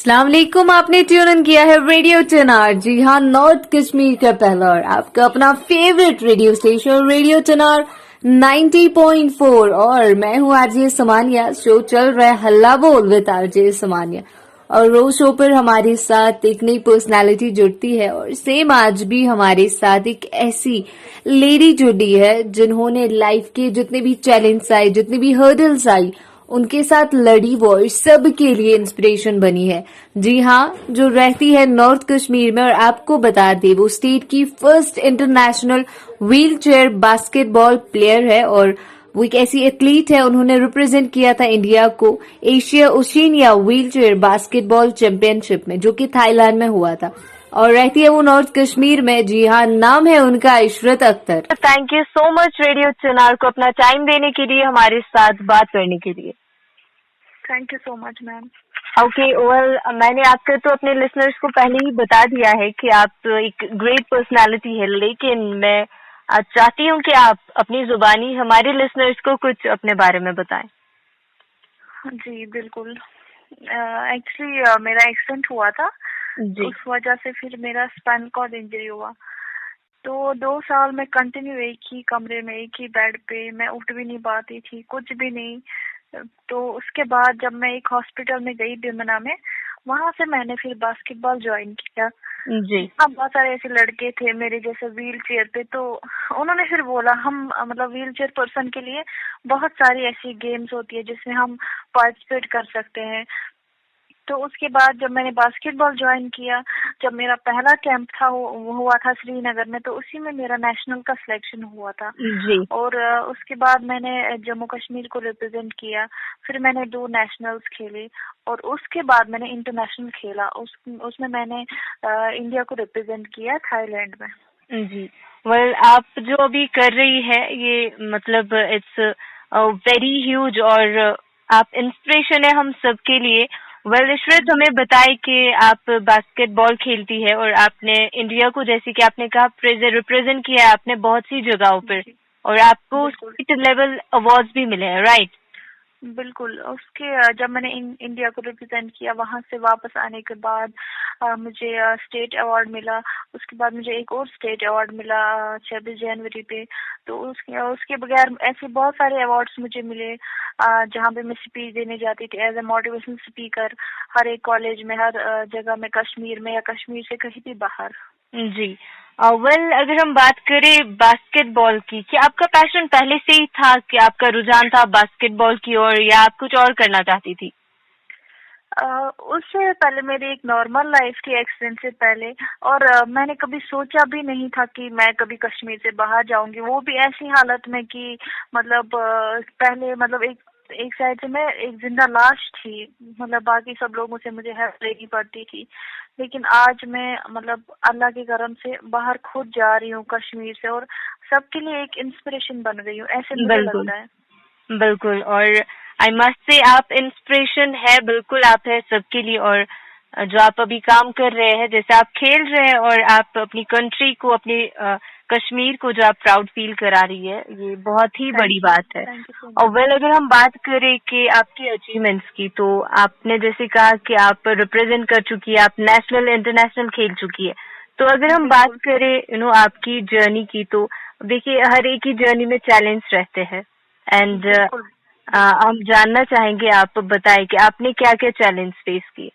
अस्सलाम वालेकुम, आपने ट्यून इन किया है रेडियो चनार। जी हाँ, नॉर्थ कश्मीर का पहला और आपका अपना फेवरेट रेडियो स्टेशन रेडियो चनार 90.4। और मैं हूँ आरजे समानिया। शो चल रहा है हल्ला बोल विद आरजे समानिया। और रोज शो पर हमारे साथ एक नई पर्सनालिटी जुड़ती है और सेम आज भी हमारे साथ एक ऐसी लेडी जुड़ी है जिन्होंने लाइफ के जितने भी चैलेंज आए, जितने भी हर्डल्स आई, उनके साथ लड़ी वो और सबके लिए इंस्पिरेशन बनी है। जी हाँ, जो रहती है नॉर्थ कश्मीर में और आपको बता दे वो स्टेट की first international wheel chair basketball player है और वो एक ऐसी एथलीट है। उन्होंने रिप्रेजेंट किया था इंडिया को Asia Oceania wheel chair basketball championship में, जो कि थाईलैंड में हुआ था। और रहती है वो नॉर्थ कश्मीर में। जी हाँ, नाम है उनका Ishrat Akhtar. Thank you so much radio चनार को अपना टाइम देने के लिए, हमारे साथ बात करने के लिए। Thank you so much ma'am. Okay, well मैंने आपके तो अपने लिसनर्स को पहले ही बता दिया है कि आप एक ग्रेट पर्सनालिटी है, लेकिन मैं चाहती हूँ कि आप अपनी जुबानी हमारे लिसनर्स को कुछ अपने बारे में बताएं। जी बिल्कुल। एक्चुअली मेरा एक्सीडेंट हुआ था जी। उस वजह से फिर मेरा स्पाइनल कॉर्ड इंजरी हुआ। तो 2 साल में कंटिन्यू एक ही कमरे में, एक ही बेड पे, मैं उठ भी नहीं पाती थी, कुछ भी नहीं। तो उसके बाद जब मैं एक हॉस्पिटल में गई बिमना में, वहां से मैंने फिर बास्केटबॉल ज्वाइन किया। जी। अब बहुत सारे ऐसे लड़के थे मेरे जैसे व्हील चेयर पे, तो उन्होंने फिर बोला हम मतलब व्हील चेयर पर्सन के लिए बहुत सारी ऐसी गेम्स होती है जिसमें हम पार्टिसिपेट कर सकते हैं। तो उसके बाद जब मैंने बास्केटबॉल ज्वाइन किया, जब मेरा पहला कैंप था वो हुआ था श्रीनगर में, तो उसी में मेरा नेशनल का सिलेक्शन हुआ था। जी। और उसके बाद मैंने जम्मू कश्मीर को रिप्रेजेंट किया। फिर मैंने 2 नेशनल्स खेले और उसके बाद मैंने इंटरनेशनल खेला। उसमें मैंने इंडिया को रिप्रेजेंट किया थाईलैंड में। जी। वेल आप जो अभी कर रही है ये मतलब इट्स वेरी ह्यूज और आप इंस्पिरेशन है हम सबके लिए। वेल इशरत, हमें बताए कि आप बास्केटबॉल खेलती है और आपने इंडिया को, जैसे कि आपने कहा, रिप्रेजेंट किया है आपने बहुत सी जगहों पर, और आपको स्टेट लेवल अवार्ड्स भी मिले हैं, राइट? बिल्कुल। उसके जब मैंने इंडिया को रिप्रेजेंट किया, वहां से वापस आने के बाद मुझे स्टेट अवार्ड मिला। उसके बाद मुझे एक और स्टेट अवार्ड मिला 26 जनवरी पे। तो उसके बगैर ऐसे बहुत सारे अवार्ड्स मुझे मिले जहाँ पे मैं स्पीच देने जाती थी एज ए मोटिवेशनल स्पीकर, हर एक कॉलेज में, हर जगह में, कश्मीर में या कश्मीर से कहीं भी बाहर। जी। वेल अगर हम बात करें बास्केटबॉल की, क्या आपका पैशन पहले से ही था कि आपका रुझान था बास्केटबॉल की ओर, या आप कुछ और करना चाहती थी? उससे पहले मेरी एक नॉर्मल लाइफ थी एक्सीडेंट से पहले। और मैंने कभी सोचा भी नहीं था कि मैं कभी कश्मीर से बाहर जाऊंगी, वो भी ऐसी हालत में कि मतलब पहले मतलब एक साइड से मैं एक जिंदा लाश थी, मतलब बाकी सब लोगों से मुझे हेल्प लेनी पड़ती थी। लेकिन आज मैं मतलब अल्लाह के करम से बाहर खुद जा रही हूँ कश्मीर से, और सबके लिए एक इंस्पिरेशन बन गई हूँ, ऐसे मुझे लगता है। बिल्कुल। और आई मस्ट से आप इंस्पिरेशन है, बिल्कुल आप है सबके लिए। और जो आप अभी काम कर रहे हैं, जैसे आप खेल रहे हैं और आप अपनी कंट्री को, अपनी कश्मीर को जो आप प्राउड फील करा रही है, ये बहुत ही बड़ी बात है। और वेल अगर हम बात करें कि आपकी अचीवमेंट्स की, तो आपने जैसे कहा कि आप रिप्रेजेंट कर चुकी है, आप नेशनल इंटरनेशनल खेल चुकी है। तो अगर हम बात करें आपकी जर्नी की, तो देखिए हर एक ही जर्नी में चैलेंज रहते हैं। एंड हम जानना चाहेंगे, आप बताएं कि आपने क्या क्या चैलेंज फेस किए।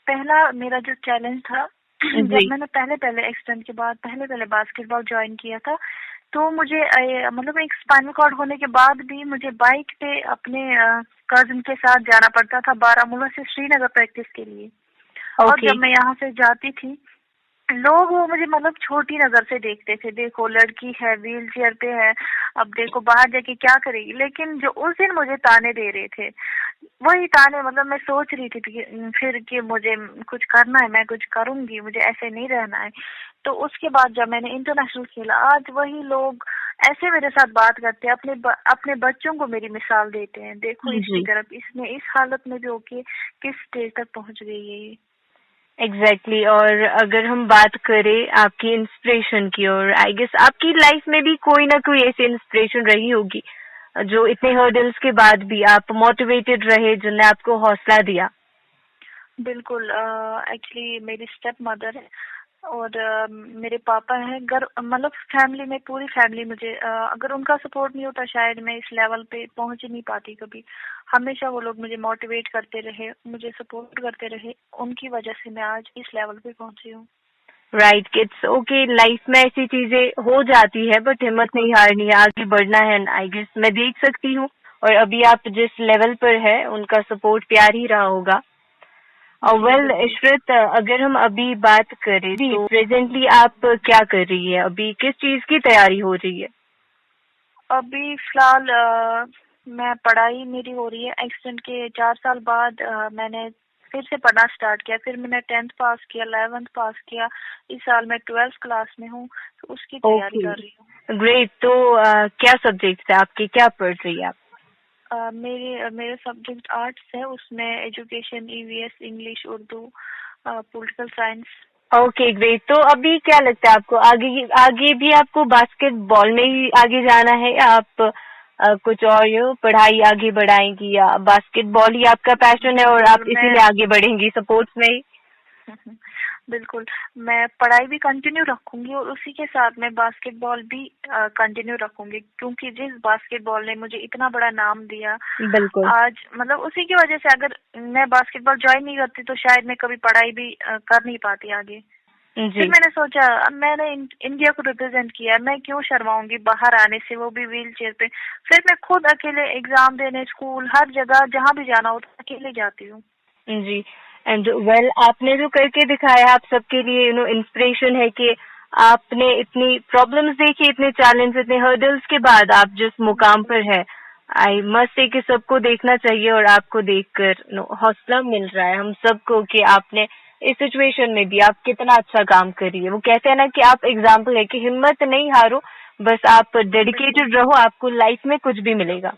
पहला मेरा जो चैलेंज था, जब मैंने पहले एक्सीडेंट के बाद पहले बास्केटबॉल ज्वाइन किया था, तो मुझे मतलब एक स्पाइनल कॉर्ड होने के बाद भी मुझे बाइक पे अपने कजिन के साथ जाना पड़ता था बारामूला से श्रीनगर प्रैक्टिस के लिए। और जब मैं यहाँ से जाती थी, लोग वो मुझे मतलब छोटी नजर से देखते थे, देखो लड़की है, व्हील चेयर पे है, अब देखो बाहर जाके क्या करेगी। लेकिन जो उस दिन मुझे ताने दे रहे थे, वही ताने मतलब मैं सोच रही थी फिर कि मुझे कुछ करना है, मैं कुछ करूंगी, मुझे ऐसे नहीं रहना है। तो उसके बाद जब मैंने इंटरनेशनल खेला, आज वही लोग ऐसे मेरे साथ बात करते हैं, अपने बच्चों को मेरी मिसाल देते हैं, देखो इसकी तरफ, इसने इस हालत में भी होके किस स्टेज तक पहुंच गई है ये। एग्जैक्टली। और अगर हम बात करें आपकी इंस्पिरेशन की, और आई गेस आपकी लाइफ में भी कोई ना कोई ऐसी इंस्पिरेशन रही होगी जो इतने हर्डल्स के बाद भी आप मोटिवेटेड रहे, जिन्होंने आपको हौसला दिया। बिल्कुल। एक्चुअली मेरी स्टेप मदर है और मेरे पापा हैं। घर मतलब फैमिली में पूरी फैमिली मुझे अगर उनका सपोर्ट नहीं होता शायद मैं इस लेवल पे पहुंच ही नहीं पाती कभी। हमेशा वो लोग मुझे मोटिवेट करते रहे, मुझे सपोर्ट करते रहे, उनकी वजह से मैं आज इस लेवल पे पहुंची हूँ। राइट किड्स, ओके, लाइफ में ऐसी चीजें हो जाती है बट हिम्मत नहीं हारनी है, आगे बढ़ना है। आई गेस मैं देख सकती हूँ और अभी आप जिस लेवल पर है उनका सपोर्ट प्यार ही रहा होगा। वेल इशरत, अगर हम अभी बात करें तो प्रेजेंटली आप क्या कर रही है, अभी किस चीज की तैयारी हो रही है? अभी फिलहाल मैं पढ़ाई मेरी हो रही है। एक्सीडेंट के 4 साल बाद मैंने फिर से पढ़ना स्टार्ट किया। फिर मैंने 10th पास किया, 11th पास किया। इस साल मैं 12th क्लास में हूँ, तो उसकी तैयारी कर रही हूँ। ग्रेट। तो क्या सब्जेक्ट है आपके, क्या पढ़ रही है आप? मेरे सब्जेक्ट आर्ट्स है, उसमें education, EVS, English, Urdu, political science. Okay great. तो अभी क्या लगता है आपको, आगे आगे भी आपको बास्केटबॉल में ही आगे जाना है या आप कुछ और पढ़ाई आगे बढ़ाएंगी, या बास्केटबॉल ही आपका पैशन है और आप इसी में आगे बढ़ेंगी स्पोर्ट्स में ही? बिल्कुल, मैं पढ़ाई भी कंटिन्यू रखूंगी और उसी के साथ मैं बास्केटबॉल भी कंटिन्यू रखूंगी, क्योंकि जिस बास्केटबॉल ने मुझे इतना बड़ा नाम दिया बिल्कुल। आज, मतलब उसी की वजह से अगर मैं बास्केटबॉल ज्वाइन नहीं करती तो शायद मैं कभी पढ़ाई भी कर नहीं पाती आगे। फिर मैंने सोचा, अब मैंने इंडिया को रिप्रेजेंट किया, मैं क्यों शर्माऊंगी बाहर आने से, वो भी व्हील चेयर पे। फिर मैं खुद अकेले एग्जाम देने, स्कूल, हर जगह जहाँ भी जाना होता है अकेले जाती हूँ। जी। एंड वेल आपने जो करके दिखाया आप सबके लिए इंस्पिरेशन है कि आपने इतनी प्रॉब्लम्स देखी, इतने चैलेंज, इतने हर्डल्स के बाद आप जिस मुकाम पर है, आई मस्ट से कि सबको देखना चाहिए और आपको देखकर हौसला मिल रहा है हम सबको कि आपने इस सिचुएशन में भी आप कितना अच्छा काम कर रही है। वो कहते हैं ना कि आप एग्जाम्पल है कि हिम्मत नहीं हारो, बस आप डेडिकेटेड रहो, आपको लाइफ में कुछ भी मिलेगा।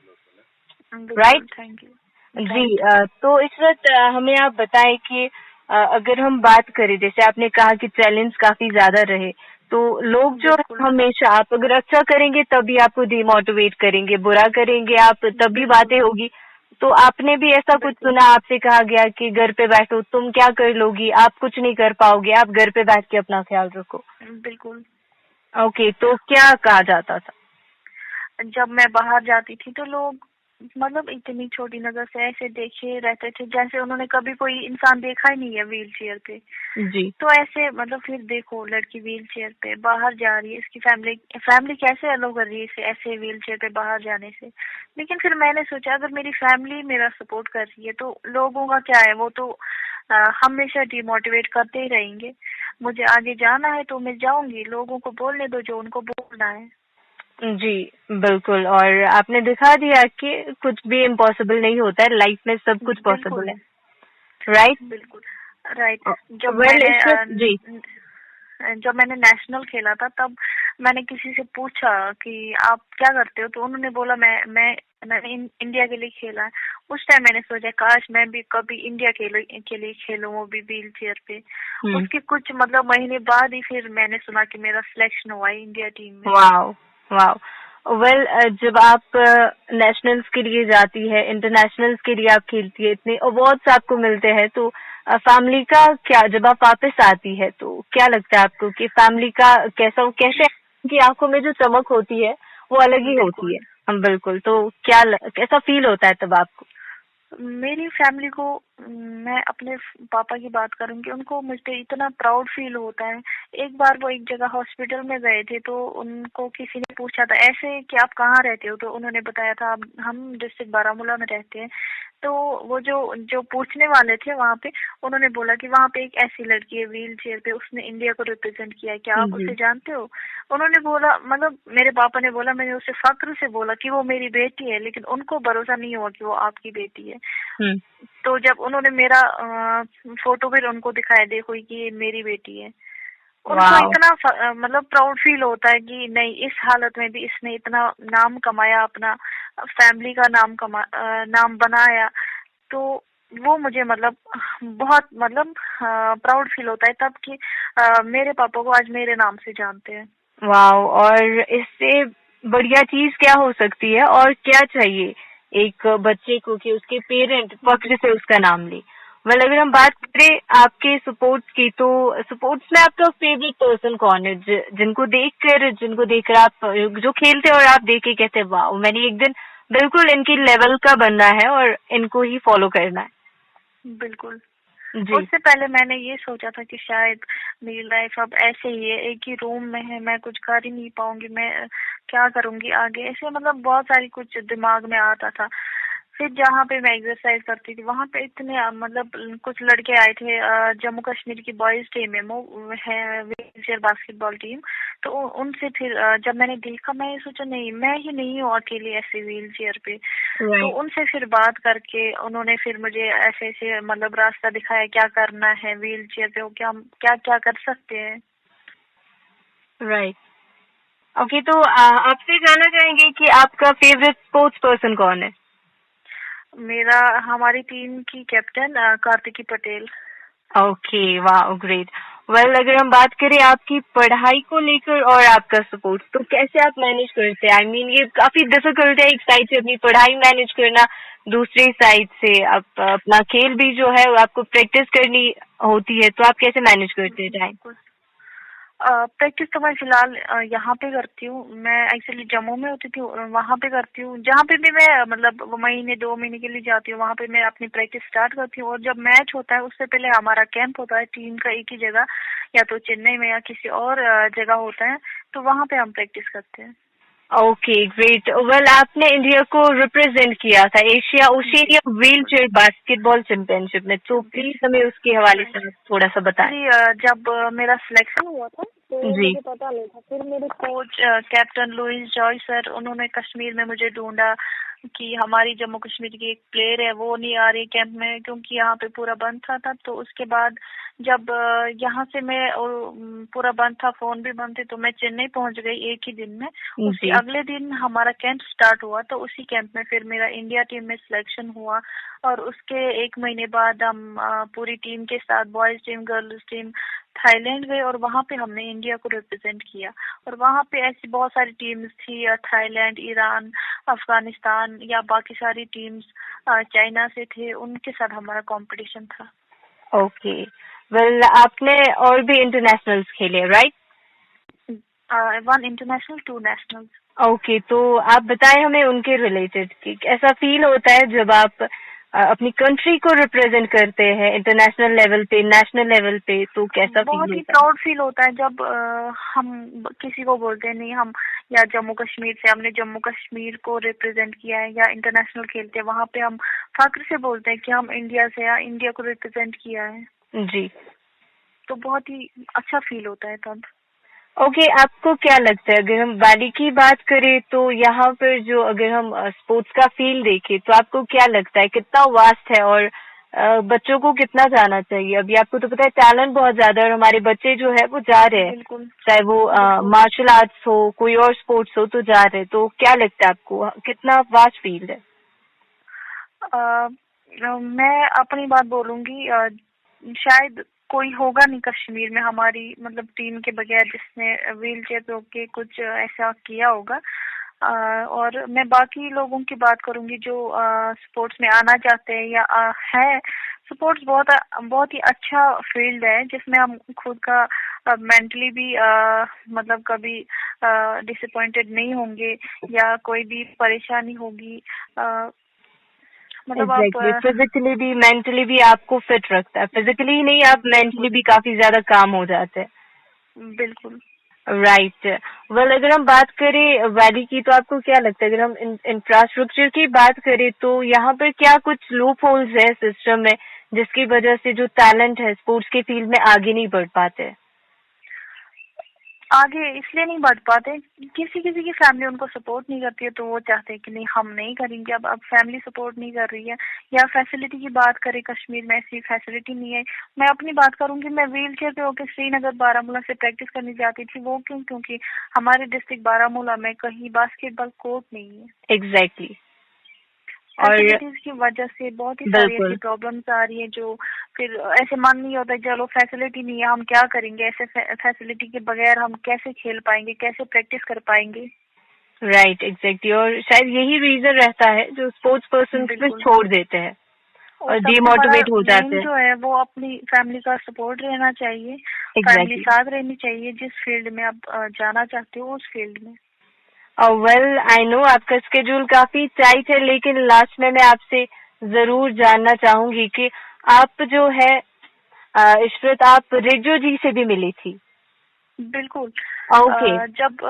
राइट? थैंक यू जी। तो इशरत, हमें आप बताएं कि अगर हम बात करें, जैसे आपने कहा कि चैलेंज काफी ज्यादा रहे, तो लोग जो हमेशा, आप अगर अच्छा करेंगे तभी आपको डिमोटिवेट करेंगे, बुरा करेंगे आप तभी बातें होगी। तो आपने भी ऐसा कुछ सुना, आपसे कहा गया कि घर पे बैठो, तुम क्या कर लोगी, आप कुछ नहीं कर पाओगे, आप घर पे बैठ के अपना ख्याल रखो? बिल्कुल। ओके, तो क्या कहा जाता था? जब मैं बाहर जाती थी तो लोग मतलब इतनी छोटी नजर से ऐसे देखे रहते थे जैसे उन्होंने कभी कोई इंसान देखा ही नहीं है व्हील चेयर पे। जी। तो ऐसे मतलब फिर देखो, लड़की व्हील चेयर पे बाहर जा रही है, इसकी फैमिली कैसे अलो कर रही है इसे ऐसे व्हील चेयर पे बाहर जाने से। लेकिन फिर मैंने सोचा अगर मेरी फैमिली मेरा सपोर्ट कर रही है तो लोगों का क्या है, वो तो हमेशा डिमोटिवेट करते ही रहेंगे। मुझे आगे जाना है तो मैं जाऊंगी, लोगों को बोलने दो जो उनको बोलना है। जी बिल्कुल। और आपने दिखा दिया कि कुछ भी इम्पॉसिबल नहीं होता है, लाइफ में सब कुछ पॉसिबल है। राइट? बिल्कुल राइट। जी। जब मैंने नेशनल खेला था तब मैंने किसी से पूछा कि आप क्या करते हो, तो उन्होंने बोला मैंने इंडिया के लिए खेला है। उस टाइम मैंने सोचा काश मैं भी कभी इंडिया के लिए खेलूं, वो भी व्हील चेयर पे। उसके कुछ मतलब महीने बाद ही फिर मैंने सुना कि मेरा सिलेक्शन हुआ है इंडिया टीम में। Wow wow. वेल, जब आप नेशनल्स के लिए जाती है, इंटरनेशनल्स के लिए आप खेलती है, इतने अवार्ड्स आपको मिलते हैं, तो फैमिली का क्या, जब आप वापस आती है तो क्या लगता है आपको कि फैमिली का कैसा, कैसे की आंखों में जो चमक होती है वो अलग ही होती है? हम बिल्कुल। तो कैसा फील होता है तब आपको? मेरी फैमिली को मैं अपने पापा की बात करूंगी, उनको मुझ पे इतना प्राउड फील होता है। एक बार वो एक जगह हॉस्पिटल में गए थे तो उनको किसी ने पूछा था ऐसे कि आप कहाँ रहते हो, तो उन्होंने बताया था हम डिस्ट्रिक्ट बारामूला में रहते हैं। तो वो जो पूछने वाले थे वहाँ पे, उन्होंने बोला कि वहाँ पे एक ऐसी लड़की है व्हील चेयर पे, उसने इंडिया को रिप्रेजेंट किया है, क्या आप उसे जानते हो? उन्होंने बोला, मतलब मेरे पापा ने बोला, मैंने उसे फक्र से बोला कि वो मेरी बेटी है, लेकिन उनको भरोसा नहीं हुआ कि वो आपकी बेटी है। तो जब उन्होंने मेरा फोटो फिर उनको दिखाया, देखो कि ये मेरी बेटी है, उनको इतना मतलब प्राउड फील होता है कि नहीं, इस हालत में भी इसने इतना नाम कमाया, अपना फैमिली का नाम बनाया। तो वो मुझे मतलब बहुत मतलब प्राउड फील होता है तब कि मेरे पापा को आज मेरे नाम से जानते हैं। वाओ। और इससे बढ़िया चीज क्या हो सकती है, और क्या चाहिए एक बच्चे को कि उसके पेरेंट पक्ष से उसका नाम ले? वेल अगर हम बात करें आपके सपोर्ट्स की, तो सपोर्ट्स में आपका फेवरेट पर्सन कौन है, जिनको देखकर आप जो खेलते हैं और आप देख के कहते हैं वाह मैंने एक दिन बिल्कुल इनकी लेवल का बनना है और इनको ही फॉलो करना है? बिल्कुल। जी। उससे पहले मैंने ये सोचा था कि शायद मेरी लाइफ अब ऐसे ही है, एक ही रूम में है, मैं कुछ कर ही नहीं पाऊंगी, मैं क्या करूंगी आगे, ऐसे मतलब बहुत सारी कुछ दिमाग में आता था। फिर जहाँ पे मैं एक्सरसाइज करती थी वहाँ पे इतने मतलब कुछ लड़के आए थे, जम्मू कश्मीर की बॉयज टीम है वो है, व्हील चेयर बास्केटबॉल टीम। तो उनसे फिर जब मैंने देखा, मैं ये सोचा नहीं मैं ही नहीं हूँ अकेली ऐसे व्हील चेयर पे। तो उनसे फिर बात करके उन्होंने फिर मुझे ऐसे ऐसे मतलब रास्ता दिखाया क्या करना है व्हील चेयर पे, क्या क्या क्या कर सकते हैं। राइट। ओके, तो आपसे जानना चाहेंगे कि आपका फेवरेट स्पोर्ट्स पर्सन कौन है? मेरा हमारी टीम की कैप्टन कार्तिकी पटेल। ओके, वाह ग्रेट। वेल अगर हम बात करें आपकी पढ़ाई को लेकर और आपका सपोर्ट, तो कैसे आप मैनेज करते हैं? आई मीन ये काफी डिफिकल्ट है, एक साइड से अपनी पढ़ाई मैनेज करना, दूसरी साइड से आप अपना खेल भी जो है वो आपको प्रैक्टिस करनी होती है, तो आप कैसे मैनेज करते हैं टाइम? प्रैक्टिस तो मैं फिलहाल यहाँ पे करती हूँ। मैं एक्चुअली जम्मू में होती थी, वहाँ पे करती हूँ। जहाँ पे भी मैं मतलब महीने 2 महीने के लिए जाती हूँ, वहाँ पे मैं अपनी प्रैक्टिस स्टार्ट करती हूँ। और जब मैच होता है उससे पहले हमारा कैंप होता है टीम का एक ही जगह, या तो चेन्नई में या किसी और जगह होता है, तो वहाँ पे हम प्रैक्टिस करते हैं। Okay great. वेल आपने इंडिया को रिप्रेजेंट किया था Asia Oceania wheel chair basketball championship में, तो प्लीज हमें उसके हवाले से थोड़ा सा बताएं। जी, जब मेरा सिलेक्शन हुआ था तो जी। मुझे पता नहीं था। फिर मेरे coach captain Louis Joy sir, उन्होंने कश्मीर में मुझे ढूंढा कि हमारी जम्मू कश्मीर की एक प्लेयर है वो नहीं आ रही कैंप में, क्योंकि यहाँ पे पूरा बंद था तब। तो उसके बाद जब यहाँ से मैं पूरा बंद था, फोन भी बंद थे, तो मैं चेन्नई पहुंच गई एक ही दिन में। उसी जी। अगले दिन हमारा कैंप स्टार्ट हुआ, तो उसी कैंप में फिर मेरा इंडिया टीम में सिलेक्शन हुआ। और उसके 1 महीने बाद हम पूरी टीम के साथ boys team girls team Thailand गए, और वहाँ पे हमने इंडिया को रिप्रेजेंट किया। और वहाँ पे ऐसी बहुत सारी टीम्स थी, थाईलैंड, ईरान, अफगानिस्तान या बाकी सारी टीम्स चाइना से थे, उनके साथ हमारा कंपटीशन था। ओके। वेल आपने और भी इंटरनेशनल्स खेले राइट? 1 international 2 national. ओके, तो आप बताएं हमें उनके रिलेटेड कि कैसा फील होता है जब आप अपनी कंट्री को रिप्रेजेंट करते हैं इंटरनेशनल लेवल पे, नेशनल लेवल पे, तो कैसा फील बहुत ही होता प्राउड फील होता है जब हम किसी को बोलते हैं नहीं हम या जम्मू कश्मीर से, हमने जम्मू कश्मीर को रिप्रेजेंट किया है, या इंटरनेशनल खेलते हैं वहाँ पे हम फख्र से बोलते हैं कि हम इंडिया से या इंडिया को रिप्रेजेंट किया है। है? जी। तो बहुत ही अच्छा फील होता है तब। ओके, आपको क्या लगता है अगर हम वैली की बात करें तो यहाँ पर जो अगर हम स्पोर्ट्स का फील्ड देखें तो आपको क्या लगता है कितना वास्ट है और बच्चों को कितना जाना चाहिए? अभी आपको तो पता है टैलेंट बहुत ज्यादा है और हमारे बच्चे जो है वो जा रहे हैं, बिल्कुल। चाहे वो मार्शल आर्ट्स हो कोई और स्पोर्ट्स हो तो जा रहे हैं, तो क्या लगता है आपको कितना वास्ट फील्ड है? मैं अपनी बात बोलूंगी, शायद कोई होगा नहीं कश्मीर में हमारी मतलब टीम के बगैर जिसने व्हील चेयर पे होके कुछ ऐसा किया होगा। और मैं बाकी लोगों की बात करूंगी जो स्पोर्ट्स में आना चाहते हैं या है। स्पोर्ट्स बहुत ही अच्छा फील्ड है जिसमें हम खुद का मेंटली भी मतलब कभी डिसअपॉइंटेड नहीं होंगे या कोई भी परेशानी होगी। मतलब एग्जैक्टली, आप फिजिकली भी मेंटली भी आपको फिट रखता है, फिजिकली ही नहीं आप मेंटली भी काफी ज्यादा काम हो जाते हैं। बिल्कुल। राइट। वेल अगर हम बात करें वैली की तो आपको क्या लगता है अगर हम इंफ्रास्ट्रक्चर की बात करें तो यहाँ पर क्या कुछ लूप होल्स है सिस्टम में जिसकी वजह से जो टैलेंट है स्पोर्ट्स के फील्ड में आगे नहीं बढ़ पाते? आगे इसलिए नहीं बढ़ पाते, किसी किसी की फैमिली उनको सपोर्ट नहीं करती है, तो वो चाहते हैं कि नहीं हम नहीं करेंगे। अब फैमिली सपोर्ट नहीं कर रही है, या फैसिलिटी की बात करें कश्मीर में ऐसी फैसिलिटी नहीं है। मैं अपनी बात करूंगी, मैं व्हील चेयर पे होकर श्रीनगर बारामूला से प्रैक्टिस करने जाती थी, वो क्योंकि हमारे डिस्ट्रिक्ट बारामूला में कहीं बास्केटबॉल कोर्ट नहीं है। एग्जैक्टली। और फैसिलिटीज की वजह से बहुत ही सारी ऐसी प्रॉब्लम्स आ रही है जो फिर ऐसे मन नहीं होता चलो फैसिलिटी नहीं है हम क्या करेंगे, ऐसे फैसिलिटी के बगैर हम कैसे खेल पाएंगे, कैसे प्रैक्टिस कर पाएंगे। Right, exactly. और शायद यही रीजन रहता है जो स्पोर्ट्स पर्सन को छोड़ देते हैं। और डिमोटिवेट हो जाते हैं। जो है वो अपनी फैमिली का सपोर्ट रहना चाहिए, फैमिली साथ रहनी चाहिए, जिस फील्ड में आप जाना चाहते हो उस फील्ड में। वेल आई नो आपका स्केड्यूल काफी टाइट है, लेकिन लास्ट में मैं आपसे जरूर जानना चाहूंगी कि आप जो है इशरत, आप रेडियो जी से भी मिली थी? बिल्कुल। ओके। जब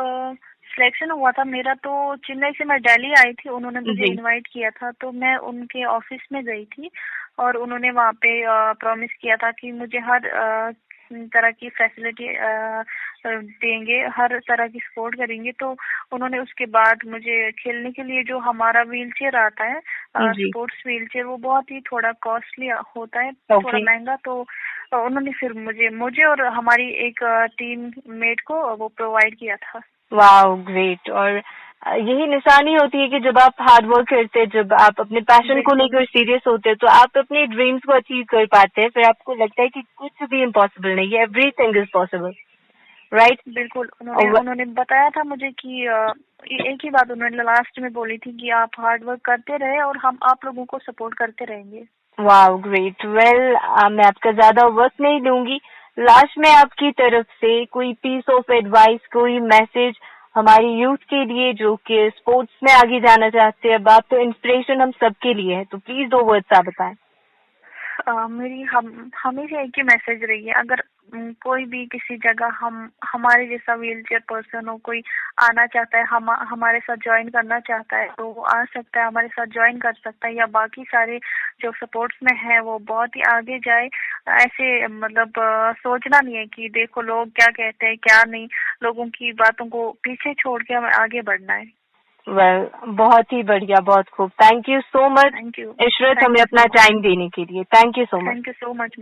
सिलेक्शन हुआ था मेरा तो चेन्नई से मैं दिल्ली आई थी, उन्होंने मुझे इनवाइट किया था, तो मैं उनके ऑफिस में गई थी और उन्होंने वहाँ पे प्रॉमिस किया था कि मुझे हर तरह की फैसिलिटी देंगे, हर तरह की सपोर्ट करेंगे। तो उन्होंने उसके बाद मुझे खेलने के लिए जो हमारा व्हील चेयर आता है, स्पोर्ट्स व्हील चेयर, वो बहुत ही थोड़ा कॉस्टली होता है, थोड़ा महंगा, तो उन्होंने फिर मुझे और हमारी एक टीम मेट को वो प्रोवाइड किया था। Wow great. और यही निशानी होती है कि जब आप हार्ड वर्क करते हैं, जब आप अपने पैशन को लेकर सीरियस होते हैं, तो आप अपने ड्रीम्स को अचीव कर पाते हैं। फिर आपको लगता है कि कुछ भी इम्पॉसिबल नहीं है, एवरीथिंग इज पॉसिबल, राइट? बिल्कुल। उन्होंने बताया था मुझे कि एक ही बात उन्होंने लास्ट में बोली थी कि आप हार्ड वर्क करते रहे और हम आप लोगों को सपोर्ट करते रहेंगे। Wow great. वेल मैं आपका ज्यादा वक्त नहीं लूंगी, लास्ट में आपकी तरफ से कोई पीस ऑफ एडवाइस, कोई मैसेज हमारी यूथ के लिए जो कि स्पोर्ट्स में आगे जाना चाहते हैं? अब आप तो इंस्पिरेशन हम सबके लिए है, तो प्लीज 2 वर्ड्स आप बताएं। मेरी हमेशा एक ही मैसेज रही है, अगर कोई भी किसी जगह हमारे जैसा व्हील चेयर पर्सन हो, कोई आना चाहता है, हमारे साथ ज्वाइन करना चाहता है, तो वो आ सकता है, हमारे साथ ज्वाइन कर सकता है, या बाकी सारे जो सपोर्ट्स में है वो बहुत ही आगे जाए। ऐसे मतलब सोचना नहीं है कि देखो लोग क्या कहते हैं क्या नहीं, लोगों की बातों को पीछे छोड़ के हमें आगे बढ़ना है। वेल बहुत ही बढ़िया, बहुत खूब। Thank you so much thank you Ishrat, हमें अपना टाइम देने के लिए। Thank you so much. Thank you so much.